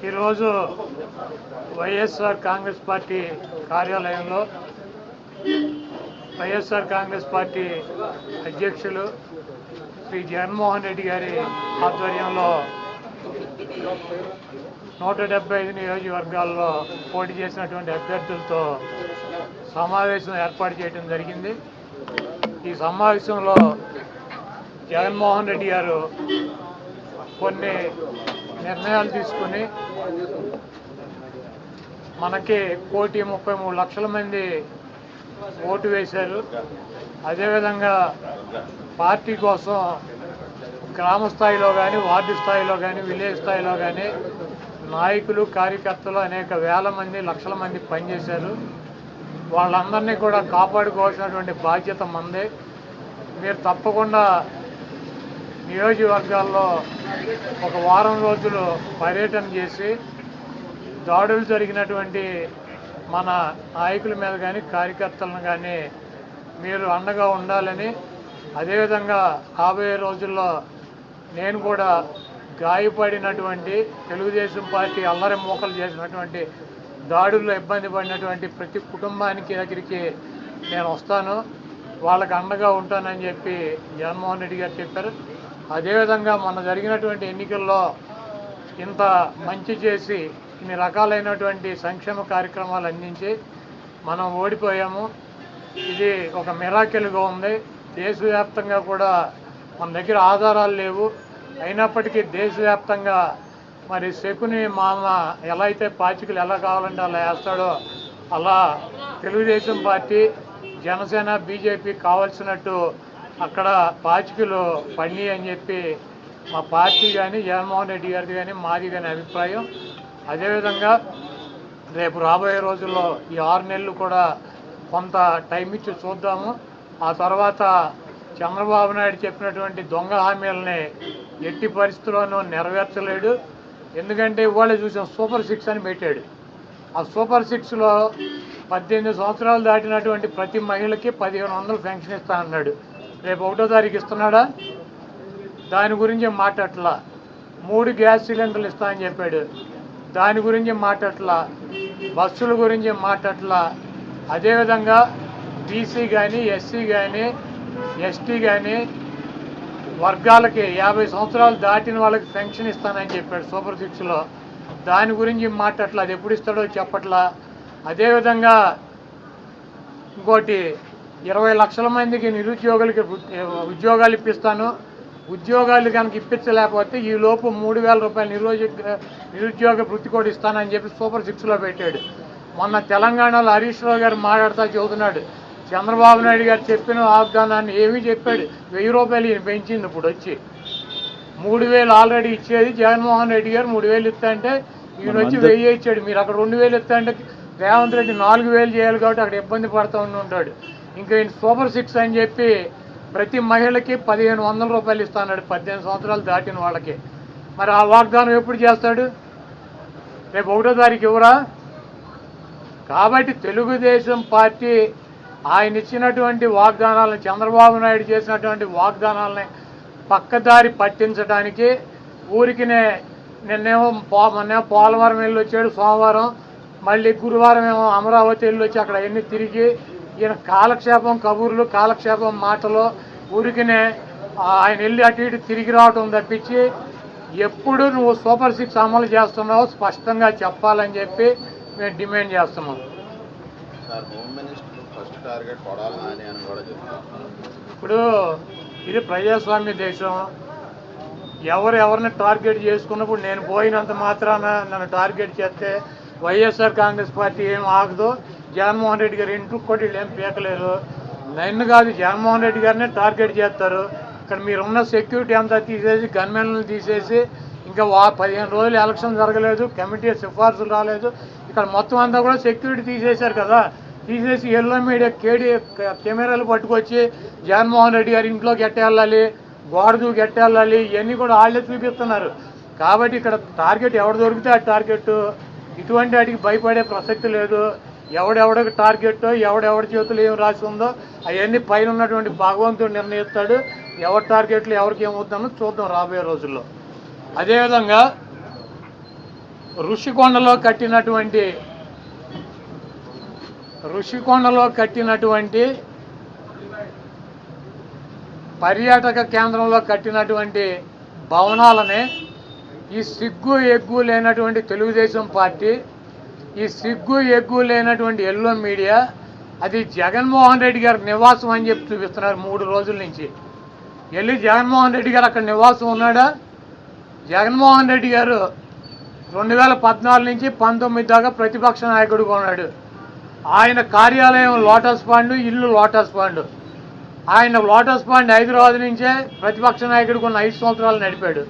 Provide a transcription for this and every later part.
ఈరోజు వైఎస్ఆర్ కాంగ్రెస్ పార్టీ కార్యాలయంలో వైఎస్ఆర్ కాంగ్రెస్ పార్టీ అధ్యక్షులు శ్రీ జగన్మోహన్ రెడ్డి గారి ఆధ్వర్యంలో 175 నియోజకవర్గాల్లో పోటీ చేసినటువంటి అభ్యర్థులతో సమావేశం ఏర్పాటు చేయడం జరిగింది. ఈ సమావేశంలో జగన్మోహన్ రెడ్డి గారు కొన్ని నిర్ణయాలు తీసుకుని మనకి 1,33,00,000 మంది ఓటు వేశారు. అదేవిధంగా పార్టీ కోసం గ్రామ స్థాయిలో కానీ, వార్డు స్థాయిలో కానీ, విలేజ్ స్థాయిలో కానీ నాయకులు, కార్యకర్తలు అనేక వేల మంది, లక్షల మంది పనిచేశారు. వాళ్ళందరినీ కూడా కాపాడుకోవాల్సినటువంటి బాధ్యత మందే. మీరు తప్పకుండా నియోజకవర్గాల్లో ఒక వారం రోజులు పర్యటన చేసి దాడులు జరిగినటువంటి మన నాయకుల మీద కానీ, కార్యకర్తలను కానీ మీరు అండగా ఉండాలని, అదేవిధంగా రాబోయే రోజుల్లో నేను కూడా గాయపడినటువంటి తెలుగుదేశం పార్టీ అల్లరి మూకలు చేసినటువంటి దాడుల్లో ఇబ్బంది పడినటువంటి ప్రతి కుటుంబానికి దగ్గరికి నేను వస్తాను, వాళ్ళకి అండగా ఉంటానని చెప్పి జగన్మోహన్ రెడ్డి గారు చెప్పారు. అదేవిధంగా మొన్న జరిగినటువంటి ఎన్నికల్లో ఇంత మంచి చేసి ఇన్ని రకాలైనటువంటి సంక్షేమ కార్యక్రమాలు అందించి మనం ఓడిపోయాము. ఇది ఒక మిరాకిల్గా ఉంది. దేశవ్యాప్తంగా కూడా మన దగ్గర ఆధారాలు లేవు, అయినప్పటికీ దేశవ్యాప్తంగా మరి శకుని మామ ఎలా అయితే పాచికలు ఎలా కావాలంటే అలా వేస్తాడో అలా తెలుగుదేశం పార్టీ, జనసేన, బీజేపీ కావాల్సినట్టు అక్కడ పాచికలు పడి అని చెప్పి మా పార్టీ కానీ, జగన్మోహన్ రెడ్డి గారిది కానీ, మాది కానీ అభిప్రాయం. అదేవిధంగా రేపు రాబోయే రోజుల్లో ఈ 6 నెలలు కూడా కొంత టైం ఇచ్చి చూద్దాము. ఆ తర్వాత చంద్రబాబు నాయుడు చెప్పినటువంటి దొంగ హామీలని ఎట్టి పరిస్థితుల్లోనూ నెరవేర్చలేడు. ఎందుకంటే ఇవాళ చూసాం, సూపర్ 6 అని పెట్టాడు. ఆ సూపర్ 6లో 18 సంవత్సరాలు దాటినటువంటి ప్రతి మహిళకి 1,500 పెన్షన్ ఇస్తా అన్నాడు. రేపు 1వ తారీఖు ఇస్తున్నాడా? దాని గురించి మాట్లాడట్లా. 3 గ్యాస్ సిలిండర్లు ఇస్తా అని చెప్పాడు, దాని గురించి మాట్లాడట్లా. బస్సుల గురించి మాట్లాడట్లా. అదేవిధంగా బీసీ కానీ, ఎస్సీ కానీ, ఎస్టీ కానీ వర్గాలకి 50 సంవత్సరాలు దాటిన వాళ్ళకి పెన్షన్ ఇస్తానని చెప్పాడు సూపర్ 6లో, దాని గురించి మాట్లాడట్లా. అది ఎప్పుడు ఇస్తాడో చెప్పట్లా. అదేవిధంగా ఇంకోటి 20 లక్షల మందికి నిరుద్యోగులకి ఉద్యోగాలు ఇప్పిస్తాను, ఉద్యోగాలు కనుక ఇప్పించలేకపోతే ఈ లోపు 3,000 రూపాయలు నిరుద్యోగ వృత్తి కూడా ఇస్తానని చెప్పి సూపర్ 6లో పెట్టాడు. మొన్న తెలంగాణలో హరీష్ రావు గారు మాట్లాడుతూ చెబుతున్నాడు, చంద్రబాబు నాయుడు గారు చెప్పిన వాగ్దానాన్ని ఏమీ చెప్పాడు. 1,000 రూపాయలు ఈయన పెంచింది. ఇప్పుడు వచ్చి 3,000 ఆల్రెడీ ఇచ్చేది జగన్మోహన్ రెడ్డి గారు. 3,000 ఇస్తా అంటే ఈయన వచ్చి 1,000 ఇచ్చాడు. మీరు అక్కడ 2,000 ఇస్తా అంటే రేవంత్ రెడ్డి 4,000 చేయాలి కాబట్టి అక్కడ ఇబ్బంది పడుతూ ఉంటాడు. ఇంకా ఈయన సూపర్ 6 అని చెప్పి ప్రతి మహిళకి 1,500 రూపాయలు ఇస్తా అన్నాడు 18 సంవత్సరాలు దాటిన వాళ్ళకి. మరి ఆ వాగ్దానం ఎప్పుడు చేస్తాడు? రేపు 1వ తారీఖు ఇవ్వరా? కాబట్టి తెలుగుదేశం పార్టీ ఆయన ఇచ్చినటువంటి వాగ్దానాలను, చంద్రబాబు నాయుడు చేసినటువంటి వాగ్దానాలని పక్కదారి పట్టించడానికి ఊరికినే మొన్నేమో పోలవరం వెళ్ళి వచ్చాడు సోమవారం, మళ్ళీ గురువారం ఏమో అమరావతి వెళ్ళి వచ్చి అక్కడ ఎన్ని తిరిగి ఈయన కాలక్షేపం కబుర్లు, కాలక్షేపం మాటలు, ఊరికినే ఆయన వెళ్ళి అటు ఇటు తిరిగి రావటం తప్పించి ఎప్పుడు నువ్వు సూపర్ 6 అమలు చేస్తున్నావో స్పష్టంగా చెప్పాలని చెప్పి మేము డిమాండ్ చేస్తున్నాం. ఇప్పుడు ఇది ప్రజాస్వామ్య దేశం. ఎవరిని టార్గెట్ చేసుకున్నప్పుడు నేను పోయినంత మాత్రాన నన్ను టార్గెట్ చేస్తే వైఎస్ఆర్ కాంగ్రెస్ పార్టీ ఏం ఆగదు. జగన్మోహన్ రెడ్డి గారు ఇంటికి కూడా వీళ్ళు ఏం పీకలేరు. నన్ను కాదు, జగన్మోహన్ రెడ్డి గారినే టార్గెట్ చేస్తారు. ఇక్కడ మీరున్న సెక్యూరిటీ అంతా తీసేసి, గన్మెన్లను తీసేసి, ఇంకా 15 రోజులు ఎలక్షన్ జరగలేదు, కమిటీ సిఫార్సులు రాలేదు, ఇక్కడ మొత్తం అంతా కూడా సెక్యూరిటీ తీసేశారు కదా. తీసేసి ఎల్లో మీడియా కెమెరాలు పట్టుకొచ్చి జగన్మోహన్ రెడ్డి గారి ఇంట్లోకి ఎట్టేళ్ళాలి, గోడ దూకి ఎట్టేళ్ళాలి, ఇవన్నీ కూడా వాళ్ళే చూపిస్తున్నారు. కాబట్టి ఇక్కడ టార్గెట్ ఎవరు దొరికితే ఆ టార్గెట్. ఇటువంటి వాటికి భయపడే ప్రసక్తి లేదు. ఎవడెవడికి టార్గెట్టో, ఎవడెవడి చేతులు ఏం రాసి ఉందో అవన్నీ పైన ఉన్నటువంటి భగవంతుడు నిర్ణయిస్తాడు. ఎవరి టార్గెట్లు ఎవరికి ఏమవుతుందో చూద్దాం రాబోయే రోజుల్లో. అదేవిధంగా ఋషికొండలో కట్టినటువంటి పర్యాటక కేంద్రంలో కట్టినటువంటి భవనాలనే ఈ సిగ్గు ఎగ్గు లేనటువంటి తెలుగుదేశం పార్టీ, ఈ సిగ్గు ఎగ్గు లేనటువంటి ఎల్లో మీడియా అది జగన్మోహన్ రెడ్డి గారి నివాసం అని చెప్పి చూపిస్తున్నారు 3 రోజుల నుంచి. వెళ్ళి జగన్మోహన్ రెడ్డి గారు అక్కడ నివాసం ఉన్నాడా? జగన్మోహన్ రెడ్డి గారు 2014 నుంచి 19 దాకా ప్రతిపక్ష నాయకుడిగా ఉన్నాడు. ఆయన కార్యాలయం లోటస్ పాండ్, ఇల్లు లోటస్ పాండ్. ఆయన లోటస్ పాండ్ హైదరాబాద్ నుంచే ప్రతిపక్ష నాయకుడికి ఉన్న 5 సంవత్సరాలు నడిపాడు.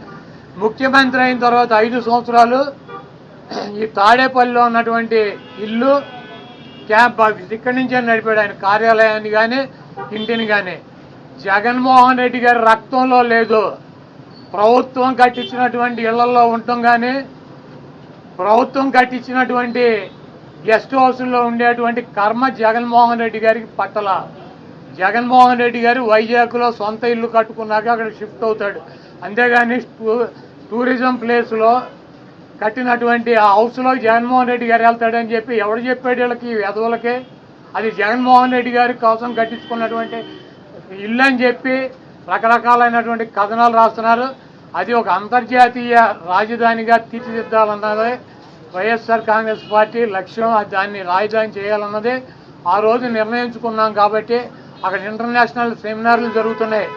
ముఖ్యమంత్రి అయిన తర్వాత 5 సంవత్సరాలు ఈ తాడేపల్లిలో ఉన్నటువంటి ఇల్లు క్యాంప్ ఆఫీస్ ఇక్కడి నుంచే నడిపాడు ఆయన కార్యాలయాన్ని కానీ ఇంటిని కానీ. జగన్మోహన్ రెడ్డి గారి రక్తంలో లేదు. ప్రభుత్వం కట్టించినటువంటి ఇళ్లలో ఉండటం కానీ, ప్రభుత్వం కట్టించినటువంటి గెస్ట్ హౌస్లో ఉండేటువంటి కర్మ జగన్మోహన్ రెడ్డి గారికి పట్టల. జగన్మోహన్ రెడ్డి గారు వైజాగ్లో సొంత ఇల్లు కట్టుకున్నాక అక్కడ షిఫ్ట్ అవుతాడు. అంతేగాని టూరిజం ప్లేస్లో కట్టినటువంటి ఆ హౌస్లో జగన్మోహన్ రెడ్డి గారు వెళ్తాడని చెప్పి ఎవడు చెప్పాడు వీళ్ళకి, వెధవులకే? అది జగన్మోహన్ రెడ్డి గారి కోసం కట్టించుకున్నటువంటి ఇల్లు అని చెప్పి రకరకాలైనటువంటి కథనాలు రాస్తున్నారు. అది ఒక అంతర్జాతీయ రాజధానిగా తీర్చిదిద్దాలన్నదే వైఎస్ఆర్ కాంగ్రెస్ పార్టీ లక్ష్యం. దాన్ని రాజధాని చేయాలన్నదే ఆ రోజు నిర్ణయించుకున్నాం. కాబట్టి అక్కడ ఇంటర్నేషనల్ సెమినార్లు జరుగుతున్నాయి.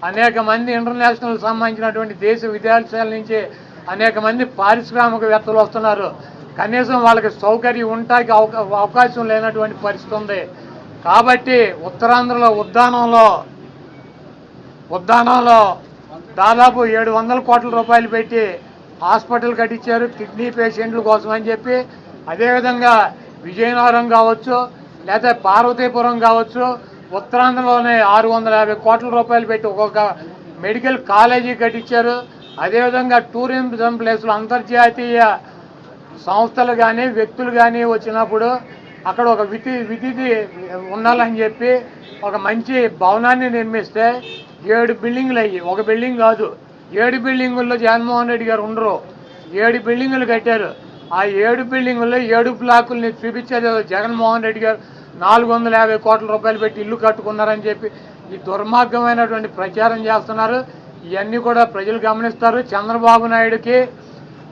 అనేక మంది ఇంటర్నేషనల్ సంబంధించినటువంటి దేశ విదేశాల నుంచి అనేక మంది పారిశ్రామికవేత్తలు వస్తున్నారు. కనీసం వాళ్ళకి సౌకర్యం ఉండటానికి అవకాశం లేనటువంటి పరిస్థితి ఉంది. కాబట్టి ఉత్తరాంధ్రలో ఉద్దానంలో దాదాపు 700 కోట్ల రూపాయలు పెట్టి హాస్పిటల్ కట్టించారు కిడ్నీ పేషెంట్ల కోసం అని చెప్పి. అదేవిధంగా విజయనగరం కావచ్చు, లేదా పార్వతీపురం కావచ్చు, ఉత్తరాంధ్రలోనే 650 కోట్ల రూపాయలు పెట్టి ఒక్కొక్క మెడికల్ కాలేజీ కట్టించారు. అదేవిధంగా టూరిజం ప్లేస్లో అంతర్జాతీయ సంస్థలు కానీ వ్యక్తులు కానీ వచ్చినప్పుడు అక్కడ ఒక విధి ఉండాలని చెప్పి ఒక మంచి భవనాన్ని నిర్మిస్తే 7 బిల్డింగులు అయ్యి, ఒక బిల్డింగ్ కాదు 7 బిల్డింగుల్లో జగన్మోహన్ రెడ్డి గారు ఉండరు. 7 బిల్డింగులు కట్టారు. ఆ 7 బిల్డింగుల్లో 7 బ్లాకుల్ని చూపించేది జగన్మోహన్ రెడ్డి గారు 450 కోట్ల రూపాయలు పెట్టి ఇల్లు కట్టుకున్నారని చెప్పి ఈ దుర్మార్గమైనటువంటి ప్రచారం చేస్తున్నారు. ఇవన్నీ కూడా ప్రజలు గమనిస్తారు. చంద్రబాబు నాయుడుకి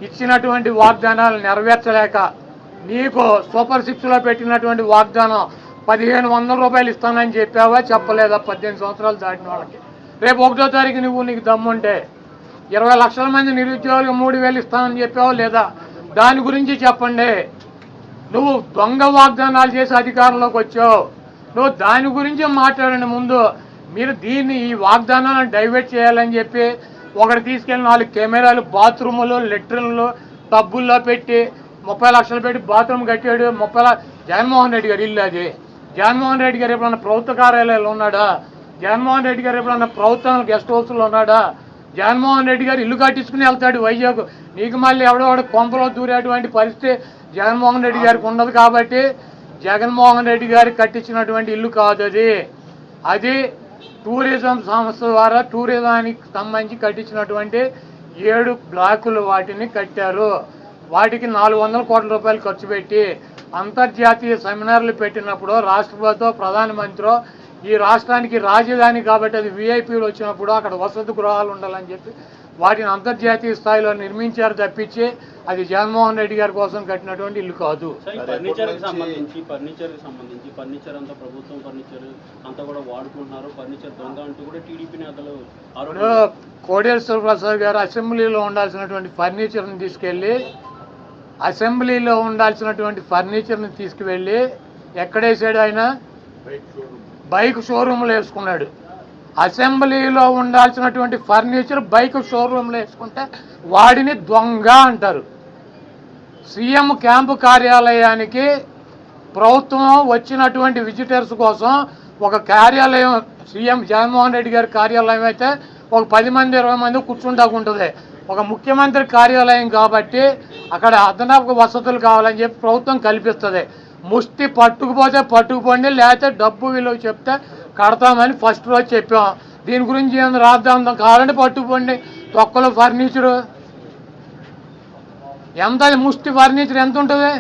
ఇచ్చినటువంటి వాగ్దానాలు నెరవేర్చలేక నీకు సూపర్ 6లో పెట్టినటువంటి వాగ్దానం 1500 రూపాయలు ఇస్తానని చెప్పావా, చెప్పలేదా? 18 సంవత్సరాలు దాటిన వాళ్ళకి రేపు 1వ తారీఖు నీకు దమ్ముంటే 20 లక్షల మంది నిరుద్యోగులకు 3000 ఇస్తానని చెప్పావా లేదా? దాని గురించి చెప్పండి. నువ్వు దొంగ వాగ్దానాలు చేసి అధికారంలోకి వచ్చావు. నువ్వు దాని గురించి మాట్లాడండి ముందు. మీరు ఈ వాగ్దానాలను డైవర్ట్ చేయాలని చెప్పి ఒకటి తీసుకెళ్ళి 4 కెమెరాలు బాత్రూములు, లెట్రిన్లు, టబ్బుల్లో పెట్టి 30 లక్షలు పెట్టి బాత్రూమ్ కట్టాడు. జగన్మోహన్ రెడ్డి గారు ఇల్లు అది. జగన్మోహన్ రెడ్డి గారు ఎప్పుడన్నా ప్రభుత్వ కార్యాలయాలు ఉన్నాడా? జగన్మోహన్ రెడ్డి గారు ఎప్పుడన్నా ప్రభుత్వ గెస్ట్ హౌస్లో ఉన్నాడా? జగన్మోహన్ రెడ్డి గారు ఇల్లు కట్టించుకుని వెళ్తాడు వైజాగ్. నీకు మళ్ళీ ఎవడో కొంపలో దూరేటువంటి పరిస్థితి జగన్మోహన్ రెడ్డి గారికి ఉండదు. కాబట్టి జగన్మోహన్ రెడ్డి గారు కట్టించినటువంటి ఇల్లు కాదు అది. అది టూరిజం సంస్థ ద్వారా టూరిజానికి సంబంధించి కట్టించినటువంటి 7 బ్లాకులు వాటిని కట్టారు. వాటికి 400 కోట్ల రూపాయలు ఖర్చు పెట్టి అంతర్జాతీయ సెమినార్లు పెట్టినప్పుడు రాష్ట్రపతితో ప్రధానమంత్రి ఈ రాష్ట్రానికి రాజధాని కాబట్టి అది విఐపీలు వచ్చినప్పుడు అక్కడ వసతి గృహాలు ఉండాలని చెప్పి వాటిని అంతర్జాతీయ స్థాయిలో నిర్మించారు తప్పించి అది జగన్మోహన్ రెడ్డి గారి కోసం కట్టినటువంటి ఇల్లు కాదు. ఫర్నిచర్ అంతా ప్రభుత్వం ఫర్నిచర్ అంతా కూడా వాడుకుంటున్నారు. ఫర్నిచర్ దొంగ అంటూ కూడా టీడీపీ నేతలు కోడేశ్వర ప్రసాద్ గారు అసెంబ్లీలో ఉండాల్సినటువంటి ఫర్నిచర్ని తీసుకువెళ్ళి ఎక్కడేసాడు? ఆయన బైక్ షోరూమ్లో వేసుకున్నాడు. అసెంబ్లీలో ఉండాల్సినటువంటి ఫర్నిచర్ బైక్ షోరూమ్లో వేసుకుంటే వాడిని దొంగ అంటారు. సీఎం క్యాంపు కార్యాలయానికి ప్రభుత్వం వచ్చినటువంటి విజిటర్స్ కోసం ఒక కార్యాలయం సీఎం జగన్మోహన్ రెడ్డి గారి కార్యాలయం అయితే ఒక 10 మంది 20 మంది కూర్చుంటాకుంటుంది. ఒక ముఖ్యమంత్రి కార్యాలయం కాబట్టి అక్కడ అదనపు వసతులు కావాలని చెప్పి ప్రభుత్వం కల్పిస్తుంది. ముష్టి పట్టుకుపోతే పట్టుకుపోండి, లేకపోతే డబ్బు విలువ చెప్తే కడతామని ఫస్ట్ రోజు చెప్పాం. దీని గురించి ఏమైనా రాద్దాం కావాలంటే పట్టుకుపోండి. తొక్కలో ఫర్నిచరు ఎంత అది ముష్టి ఫర్నిచర్ ఎంత ఉంటుంది?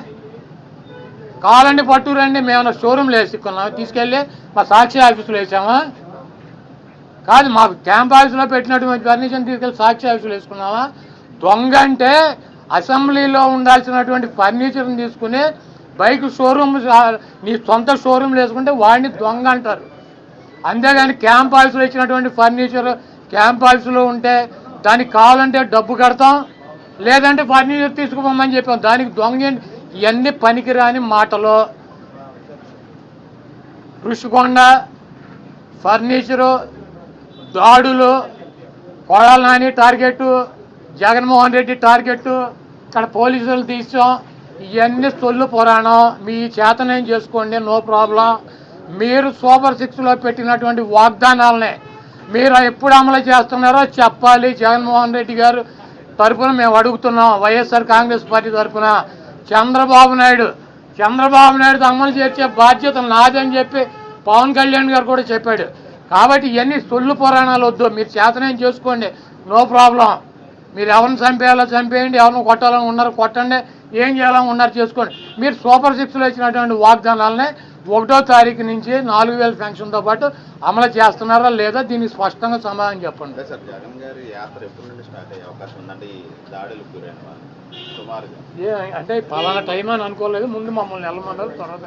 కావాలండి పట్టురండి, మేము షోరూమ్లో వేసుకున్నాం, తీసుకెళ్ళి మా సాక్షి ఆఫీసులో వేసామా? కాదు, మాకు క్యాంప్ ఆఫీసులో పెట్టినటువంటి ఫర్నిచర్ని తీసుకెళ్ళి సాక్షి ఆఫీసులో వేసుకున్నామా? దొంగ అంటే అసెంబ్లీలో ఉండాల్సినటువంటి ఫర్నిచర్ని తీసుకుని బైక్ షోరూమ్, నీ సొంత షోరూమ్లో వేసుకుంటే వాడిని దొంగ అంటారు. అంతేగాని క్యాంప్ ఆఫీసులో ఇచ్చినటువంటి ఫర్నిచర్ క్యాంప్ ఆఫీసులో ఉంటే దానికి కావాలంటే డబ్బు కడతాం, లేదంటే ఫర్నిచర్ తీసుకుపోమని చెప్పాం. దానికి దొంగ ఇవన్నీ పనికిరాని మాటలు. ఋషికొండ ఫర్నిచరు, దాడులు, కొడాల నాని టార్గెట్, జగన్మోహన్ రెడ్డి టార్గెట్, ఇక్కడ పోలీసులు తీసాం, ఇవన్నీ సొల్లు పురాణం. మీ చేతనేం చేసుకోండి, నో ప్రాబ్లం. మీరు సూపర్ 6లో పెట్టినటువంటి వాగ్దానాలనే మీరు ఎప్పుడు అమలు చేస్తున్నారో చెప్పాలి. జగన్మోహన్ రెడ్డి గారు తరఫున మేము అడుగుతున్నాం, వైఎస్ఆర్ కాంగ్రెస్ పార్టీ తరఫున. చంద్రబాబు నాయుడు అమలు చేసే బాధ్యత నాదని చెప్పి పవన్ కళ్యాణ్ గారు కూడా చెప్పాడు. కాబట్టి ఇవన్నీ సొల్లు పురాణాలు వద్దు, మీరు చేతనేం చేసుకోండి, నో ప్రాబ్లం. మీరు ఎవరిని చంపేయాలో చంపేయండి, ఎవరిని కొట్టాలని ఉన్నారు కొట్టండి, ఏం చేయాలని ఉన్నారు చేసుకోండి. మీరు సూపర్ 6లో ఇచ్చినటువంటి వాగ్దానాలనే 1వ తారీఖు నుంచి 4000 పెన్షన్తో పాటు అమలు చేస్తున్నారా లేదా, దీనికి స్పష్టంగా సమాధానం చెప్పండి. సార్, జగన్ గారి యాత్ర ఎప్పటి నుండి స్టార్ట్ అయ్యే అవకాశం ఉందండి? దాడులకు గురైన వాళ్ళు సుమారుగా అంటే పలానా టైం అని అనుకోలేదు, ముందు మమ్మల్ని వెళ్ళమన్నారు, తర్వాత